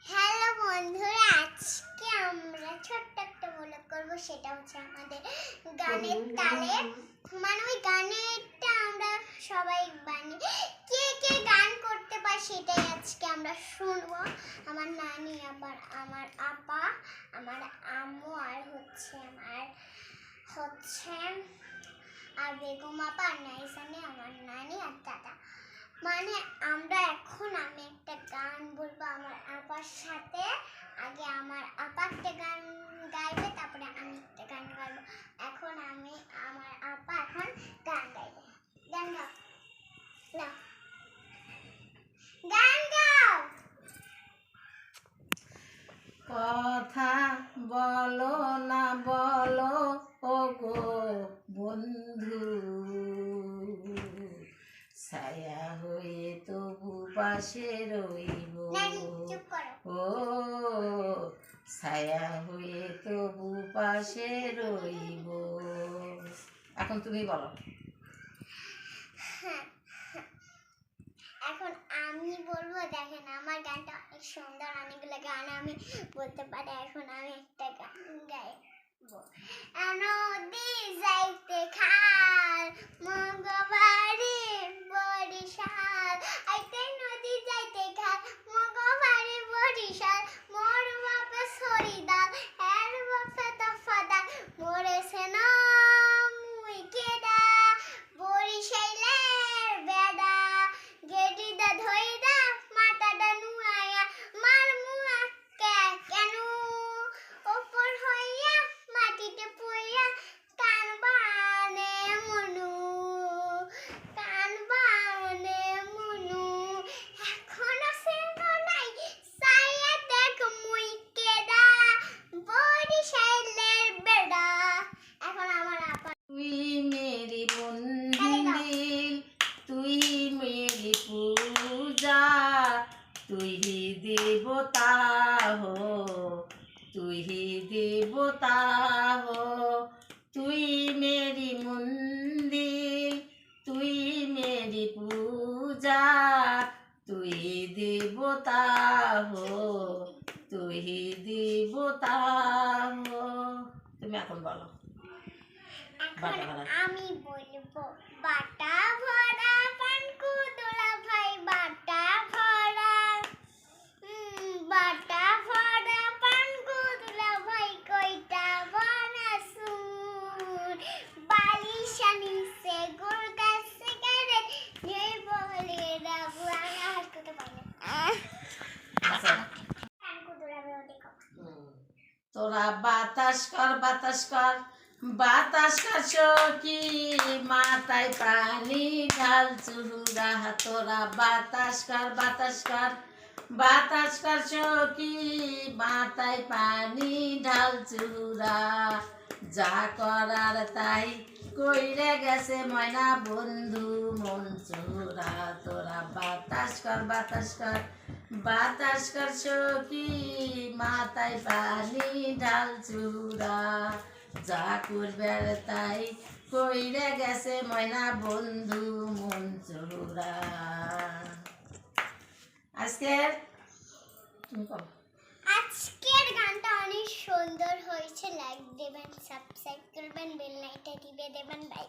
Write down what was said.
Hello বন্ধুরা, আজকে আমরা ছোট্ট একটা ব্লগ করব। সেটা হচ্ছে আমাদের গানের তালে, মানে ওই গানেরটা আমরা সবাই কে কে গান করতে পারে সেটাই আজকে আমরা শুনবো। আমার নানি, আবার আমার আপা, আমার আম্মু, আর আর বেগম আপা, আর নাইসানি, আমার নানি আর দাদা। মানে আমি একটা গান বলবো আমার আপার সাথে। আগে আমার আপা একটা গান গাইবে, তারপরে আমি একটা গান গাইবো। এখন আমার আপা গান গাইবে। গান গাও, গান গাও। কথা বলো না বলো ও গো বন্ধু, ছায়া হয়ে তবু পাশে রইব। ও ছায়া হয়ে তবু পাশে রইব। এখন তুমি বলো। এখন আমি বলবো। দেখেন, আমার গানটা অনেক সুন্দর, অনেকগুলো গান আমি বলতে পারি। এখন আমি একটা গান গাইবো। নদী যাইতে খাল, মগবাড়ি বরিশাল। আইতে নদী যাইতে খাল, মগবাড়ি বরিশাল। মোর বাপে সরিদাল, এর বাপে দফাদাল। মরেছে না মুই কেডা, বরিশালের বেডা। গেটিদা ধইরা মাথাটা নুয়াইয়া, মার মুয়া কেন ওপর হইয়া মাটিতে পইয়া। কান বানে মনু, কান বানে মনু। এখন আছে নাই সাইয়া দেখ মুই কেডা, বরিশালের বেডা। এখন আমার আপা। তুই মেরি মন্দির, তুই মেরি পূজা, তুই হি দেবতা হো, তুই হি দেবতা হো। তুই মেরি মন্দির, তুই মেরি পূজা, তুই দেবতা হো, তুই দেবতা হো। তুমি এখন বলো। এখন আমি বলবো। বাটা ভরা পানকুদুলা ভাই, বাটা ভরা, বাটা ভরা পানকুদুলা ভাই। কইটা বনাসুর বালিশানি সে গোল গাছে গেরে নেই বলে রাবু। আমি আর করতে পারি না। পানকুদুলা ভাই দেখো। তোরা বাতাস কর, বাতাস কর, বাতাস কর সখী, মাথায় পানি ঢাল চুরা। তোরা বাতাস কর, বাতাস কর, বাতাস কর সখী, মাথায় পানি ঢাল চুরা। যা করার তাই কইরে গেছে ময়না বন্ধু মন চোরা। তোরা বাতাস কর, বাতাস কর, বাতাস কর সখী, মাথায় পানি ঢাল চুরা। যা করবে তাই কইরে গেছে ময়না বন্ধু মন চোরা। আজকের গানটা অনেক সুন্দর হয়েছে। লাইক দেবেন, সাবস্ক্রাইব করবেন, বেল আইকনটা টিপে দেবেন। বাই।